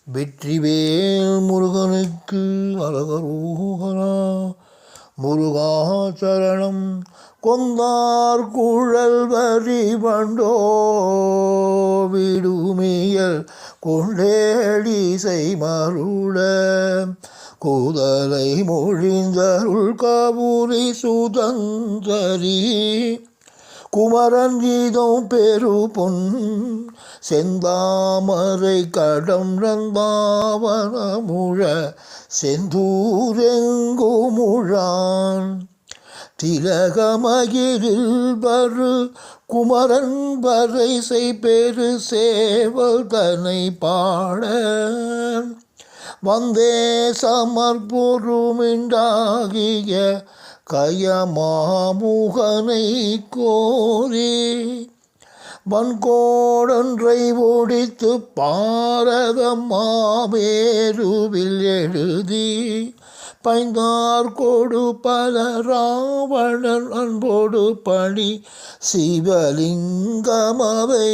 வெற்றிவேல் முருகனுக்கு அரகரோகரா. முருகா சரணம். கொந்தார் குழல் வரி வண்டோ விடுமியல் கொண்டேடிசை மருள கூதலை மொழிந்தருள் காபூரி சுதந்தரி குமரன் கீதம் பெரு பொன் செந்தாமரை கடம் நந்தாவனமுழ செந்தூரெங்குமுழான் திலகமகிழில் வரு குமரன் வரைசை பெரு சேவல் தனை பாட வந்தே சமர்பொருமிண்டாகிய கயமாமுகனை கோரி வன்கோடொன்றை ஓடித்து பாரத மாமேருவில் எழுதி பைந்தார் கொடு பல ராவணன் அன்போடு பணி சிவலிங்கமவை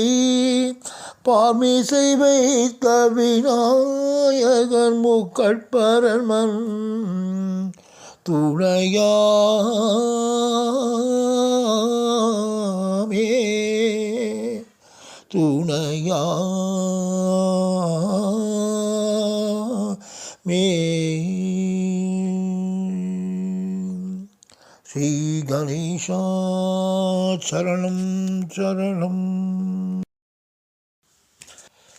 பார்மிசை வைத்த விநாயகன் முக்கட்பரன் மன் துணையாமே துணையாமே. ஸ்ரீ கணேசா சரணம் சரணம்.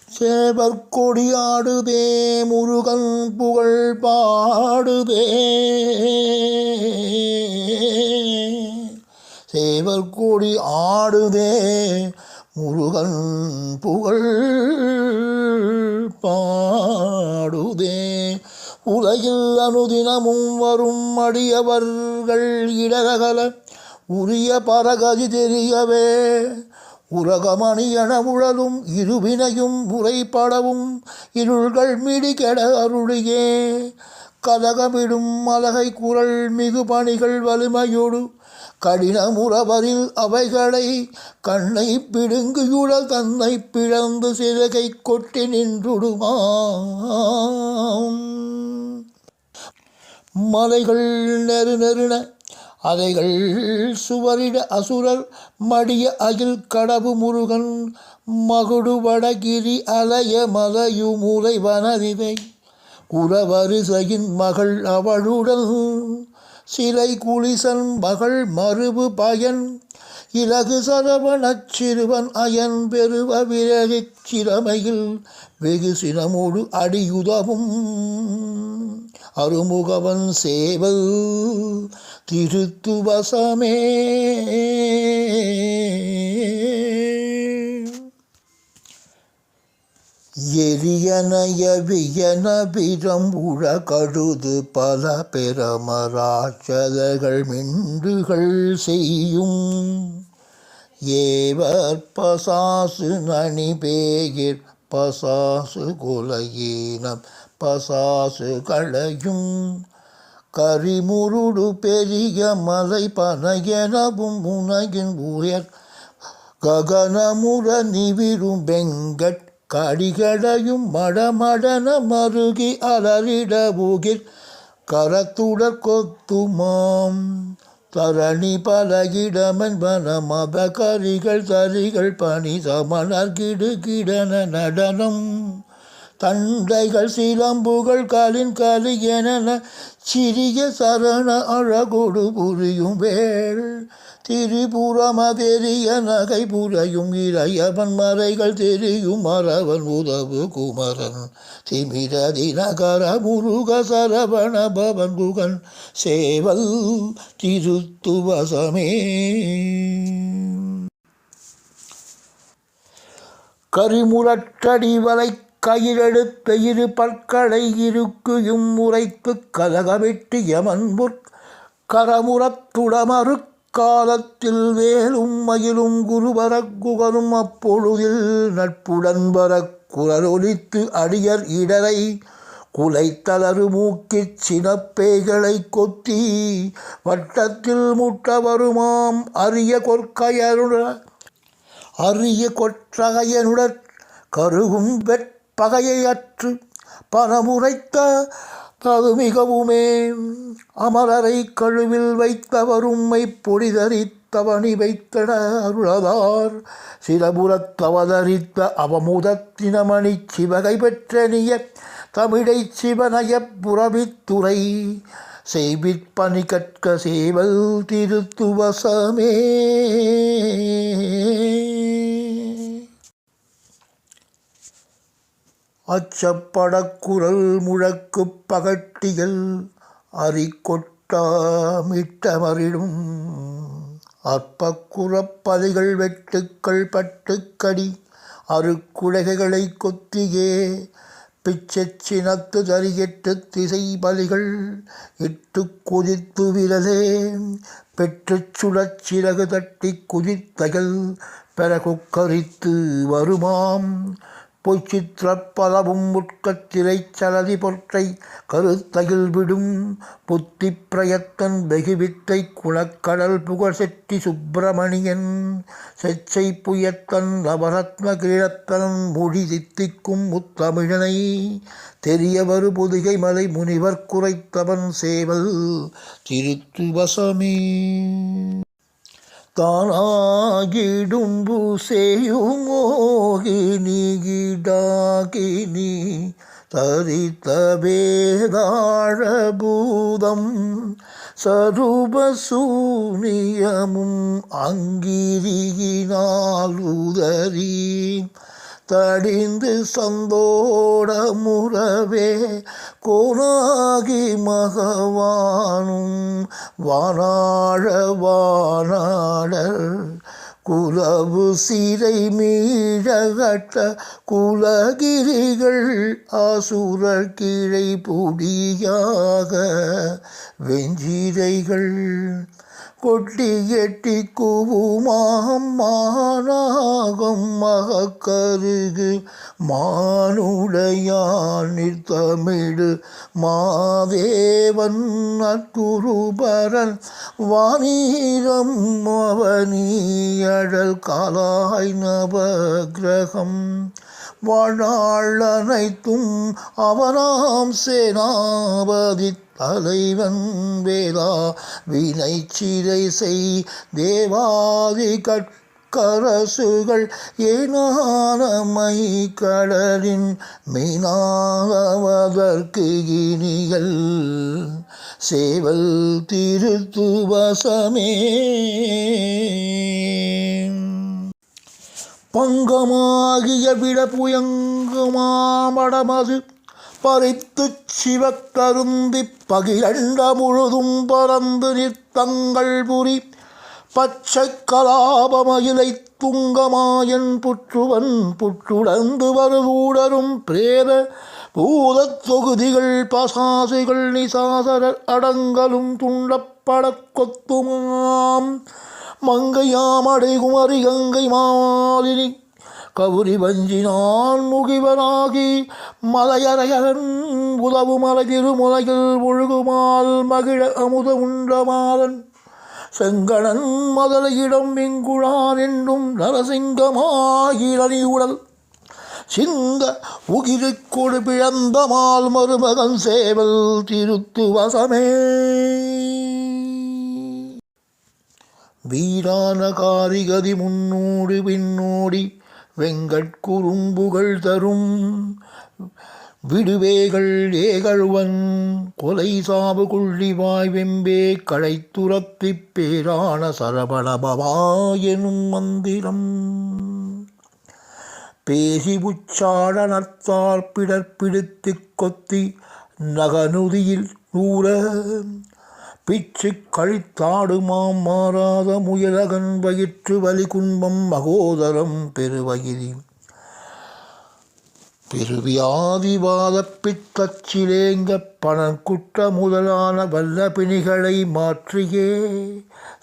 சேவற்கொடி ஆடுதே முருகன் புகழ் பாடுதே சேவற்கொடி ஆடுதே முருகன் புகழ் பாடுதே உலகில் அனுதினமும் வரும் அடியவர்கள் இடரகல உரிய பரகதி தெரியவே உலகமணியன உழலும் இருவினையும் முறைப்படவும் இருள்கள் மிடிகெட அருளியே கலகமிடும் மலகை குரல் மிகு பணிகள் வலிமையோடு கடினமுறவரில் அவைகளை கண்ணை பிடுங்குயுழல் தன்னை பிளந்து சிறகை கொட்டி நின்றுடுமாம் மலைகள் நெரு நெருன அதைகள் சுவரிட அசுரர் மடிய அகில் கடவு முருகன் மகுடு வடகிரி அலைய மலையுமுலை வனரிவை குலவரிசையின் மகள் அவளுடன் சிலை குளிசன் மகள் மறுபு பயன் இலகு சரவணச் சிறுவன் அயன் பெருவ விரகிச் சிறமையில் வெகு சினமோடு அடியுதவும் அருமுகவன் சேவல் திருத்துவசமே. எரியனைய வியன விரம்புழ கழுது பல பெறமராட்சதர்கள் மிண்டுகள் செய்யும் ஏவர் பசாசு நனி பேகிர் பசாசு குலையீனம் பசாசு களையும் கரிமுருடு பெரிய மலை பனையனவும் முனையின் உயர் ககனமுற நிவிரும் வெங்கட் கடிகளையும் மடமடன மருகி அலறிட உகிர் கரத்துடற் கொத்துமாம் தரணி பலகிடமன் வனமத கரிகள் தரிகள் பனி சமணர் கிடு கிடன நடனம் தண்டைகள் சிலம்புகள் காலின் காலி என சிறிய சரண அழகொடு புரியும் வேள் திரிபுரமதெரிய நகை புரையும் இளையவன் மறைகள் தெரியும் மரவன் உதவு குமரன் திமிரதி நகர முருக சரவண பவன் குகன் சேவல் திருத்துவசமே. கரிமுரட்டடி வலை கயிறெடுத்த இரு பற்களை இருக்குயும் உரைத்து கலகமிட்டு யமன்புற் கரமுறத்துடமறு காலத்தில் வேலும் மயிலும் குருவரக் குகரும் அப்பொழுதில் நட்புடன் வரக் குரலொலித்து அடியர் இடரை குலைத்தலறு மூக்கிற் சினப்பேய்களை கொத்தி வட்டத்தில் முட்ட வருமாம் அரிய கொற்றகையனுடன் கருகும் வெற்பகையை அற்று பணமுரைத்த தது மிகவுமே அமரரை கழுவில் வைத்தவரும்மை பொடிதரித்தவனி வைத்தன அருளதார் சிலபுறத்தவதரித்த அவமுதத்தினமணி சிவகை பெற்றனிய தமிழை சிவனய புறவித்துறை செய்விற்பணி கற்க சேவல் திருத்துவசமே. அச்சப்படக்குரல் முழக்கு பகட்டியல் அறிக்கொட்டாமிட்டமரிடும் அற்பக்குறப்பதிகள் வெட்டுக்கள் பட்டுக்கடி அருக்குடைகளை கொத்தியே பிச்சச்சினத்து தரியெட்டு திசை பலிகள் இட்டு குதித்து விரலே பெற்று சுழற்சிறகு தட்டி குதித்தகள் பெறகுக்கரித்து வருமாம் பொய்ச்சித்திரப்பலவும் முட்கத்திரை சலதி பொற்றை கருத்தகில் விடும் புத்தி பிரயத்தன் வெகுவித்தை குணக்கடல் புகழ் செட்டி சுப்பிரமணியன் செச்சை புயத்தன் நவரத்ன கிரீடத்தன் மொழி தித்திக்கும் முத்தமிழனை தெரியவரு பொதிகை மலை முனிவர் குறைத்தவன் சேவல் திருத்துவசமே. தானாகிடும்பு செய்யும் மோகினி கிடாகினி தரித்த வேதாழபூதம் சரூபசூனியமும் அங்கிரியினாலுதறி தடிந்து சந்தோட முறவே கோனாகி மகவானும் வானாழ வானாடர் குலவு சிறை மீழகட்ட குலகிரிகள் அசுரர் கிளை புடியாக வெஞ்சிரைகள் கொட்டி எட்டி குவுமாம் மானாகம் மகக்கருகு மானுடையான் தமிழ் மாதேவன் நற்குருபரன் வானீரம் அவனியழல் காலாய் நவகிரகம் வாழ்நாள் அனைத்தும் அவனாம் சேனாபதி தலைவன் வேதா வினை சிறை செய் தேவாதி கற்கரசுகள் ஏனானமை கடலின் மீனாவதற்கு இனிகள் சேவல் திருத்துவசமே. பங்கமாகிய விடபுயங்குமாமடமது பறித்து சிவக்கருந்தி பகிரண்ட முழுதும் பறந்து நிற்தங்கள் புரி பச்சை கலாபமயிலை துங்கமாயன் புற்றுவன் புற்றுடந்து வருவூடரும் பிரேத பூதத் தொகுதிகள் பசாசிகள் நிசாசரர் அடங்கலும் துண்டப்படக் கொத்துமாம் மங்கையாமடை குமரி கங்கை மாலினி கவுரி வஞ்சினான் முகிவனாகி மலையரையரன் உதவு மலை திருமுலையில் ஒழுகுமால் மகிழ அமுத உண்டமாலன் செங்கணன் மதலையிடம் இங்குழான் என்னும் நரசிங்கமாகிரணி உடல் சிந்த உகிரு கொடு பிழந்தமால் மருமகன் சேவல் திருத்துவசமே. வீரான காரிகதி முன்னோடி பின்னோடி வெங்கட்குறும்புகள் தரும் விடுவேகள் ஏகழுவன் கொலை சாவு கொள்ளிவாய் வெம்பே களை துரத்தி பேரான சரபணபவா எனும் மந்திரம் பேசி உச்சாட நற்றார் பிடற்பிடித்து கொத்தி நகனுதியில் நூற பிச்சு கழித்தாடுமாம் மாறாத முயலகன் வயிற்று வலி குன்பம் மகோதரம் பெருவயிரி பெருவியாதிவாத பித்தச்சிலேங்க பணக்குற்ற முதலான வல்ல பிணிகளை மாற்றியே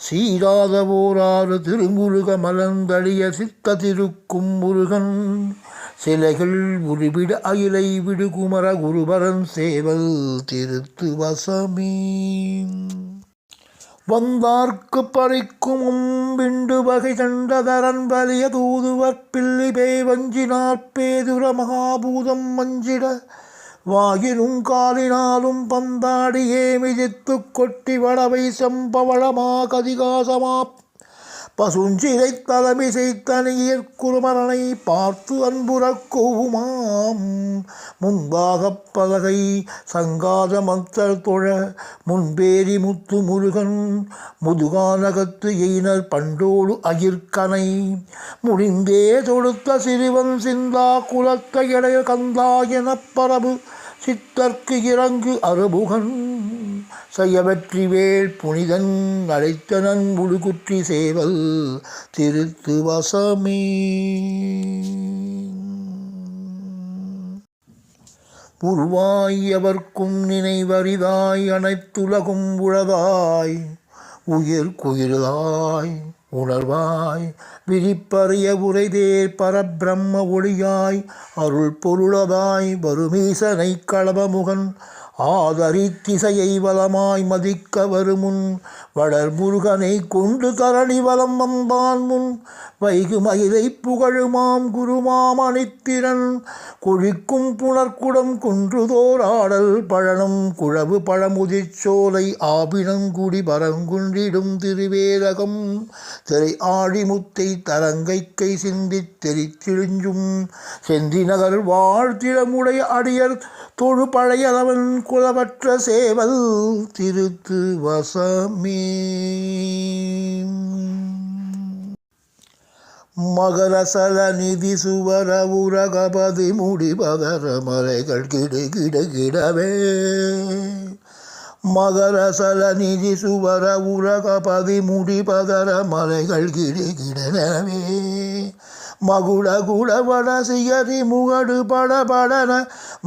சீராத ஓராறு திருமுருக மலர்ந்தழிய சித்த திருக்கும் முருகன் சிலைகள் உருவிட அயிலை விடுகுமர குருபரன் சேவல் திருத்துவசமே. வந்தார்க்கு பறிக்கும் விண்டு வகை கண்டதரன் வலிய தூதுவர் பில்லி பே வஞ்சினார் பேதுர மகாபூதம் மஞ்சிட வாயிலும் காலினாலும் பந்தாடியே மிதித்து கொட்டி வளவை செம்பவளமா கதிகாசமா பசுஞ்சிறை தலைமிசை தனியர் குருமரனை பார்த்து அன்புறக் கூவுமாம் முன்பாகப் பலகை சங்காத மக்தர் தொழ முன்பேரி முத்து முருகன் முதுகானகத்து எயினர் பண்டோடு அயிர்கனை முடிந்தே தொடுத்த சிறுவன் சிந்தா குலத்த இடைய கந்தா எனப் பரபு சித்தர்க்கு இறங்கு அருபுகன் செய்ய வெற்றிவேல் புனிதன் அழைத்தனன் முழுகுற்றி சேவல் திருத்துவசமே. உருவாய் எவர்க்கும் நினைவரிதாய் அனைத்துலகும் உழதாய் உயிர் குயிலாய் உணர்வாய் விரிப்பறிய உரைதேர் பரபிரம்ம ஒளியாய் அருள் பொருளதாய் வருமீசனை களபமுகன் ஆதரித்திசையை வளமாய் மதிக்க வருமுன் வளர் முருகனை கொண்டு தரணி வலம் வந்தான் முன் வைகு மயிலை புகழுமாம் குருமாம் அணித்திரன் கொழிக்கும் புனர்குடம் குன்றுதோர் ஆடல் பழனம் குழவு பழமுதிர்ச்சோலை ஆபினங்குடி பரங்குன்றிடும் திருவேரகம் திரை ஆழிமுத்தை தரங்கைக்கை சிந்தித் தெரித்திழிஞ்சும் செந்தி நகர் வாழ்த்திடமுடைய அடியர் தொழு பழையளவன் குலவற்ற சேவல் திருத்துவசமே. மகரசல நிதி சுவர உரகபதி முடிபதர மலைகள் கிடவே மகரசல நிதி சுவர உரகபதி முடிபதர மலைகள் கிடவே மகுடகுடவட சியரி முகடு படபடன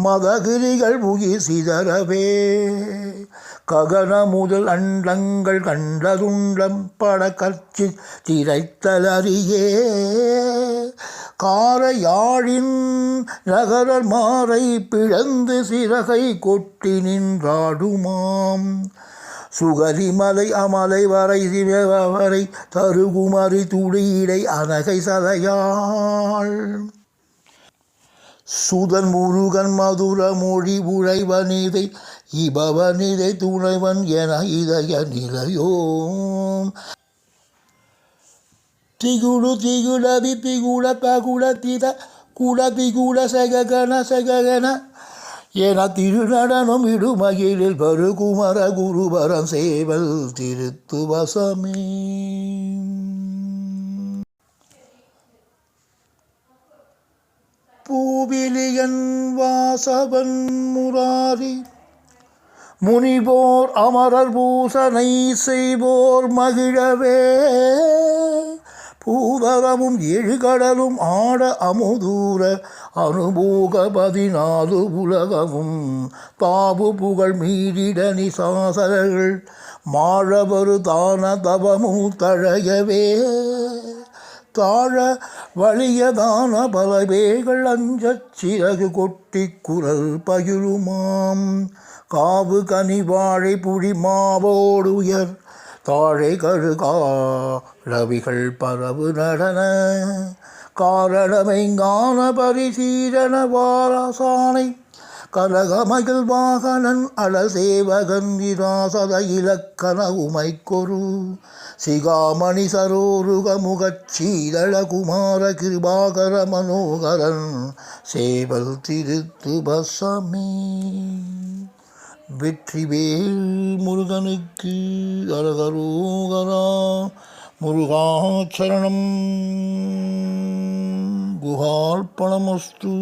மதகிரிகள் உயிர் சிதறவே ககன முதல் அண்டங்கள் கண்டதுண்டம் பட கற்சி திரைத்தலறியே காரையாழின் நகரர் மாறை பிளந்து சிறகை கொட்டி நின்றாடுமாம் சுகரிமலை அமலை வரை சிவவரை தருகுமரி துடியிடை அனகை சதையாள் சுதன் முருகன் மதுர மொழி உழைவனிதை இபவனிதை துணைவன் என இதய நிலையோம் திகுடு திகுடதி திகுட தகுட தித குட திகுட செககன என திருநடனம் இடுமகிழில் பருகுமர குருபரம் சேவல் திருத்துவசமே. பூவிலியன் வாசவன் முராரி முனிவோர் அமரர் பூசனை செய்வோர் மகிழவே பூதரமும் எழுகடலும் ஆட அமுதூர அனுபோக 14 உலகமும் தாபு புகழ் மீறிட நிசாசர்கள் மாழவரு தான தவமும் தழையவே தாழ வலியதான பலவேகள் அஞ்சச் சிறகு கொட்டி குரல் பகிருமாம் காவு கனி வாழை புடி மாவோடு உயர் தாழை கழுகா ரவிகள் பரவு நடன காரணமைங்கான பரிசீலன வாரசானை கலகமகிழ் வாகனன் அலசேவகன் விராசத இலக்கண உமைக்கொரு சிகாமணி சரோருக முகச்சீதள குமார கிருபாகர மனோகரன் சேவல் திருத்துவசமே. வெற்றிவேல் முருகனுக்கு அரகரோகரா. முருகாச்சரணம் குஹார்ப்பணமஸ்து.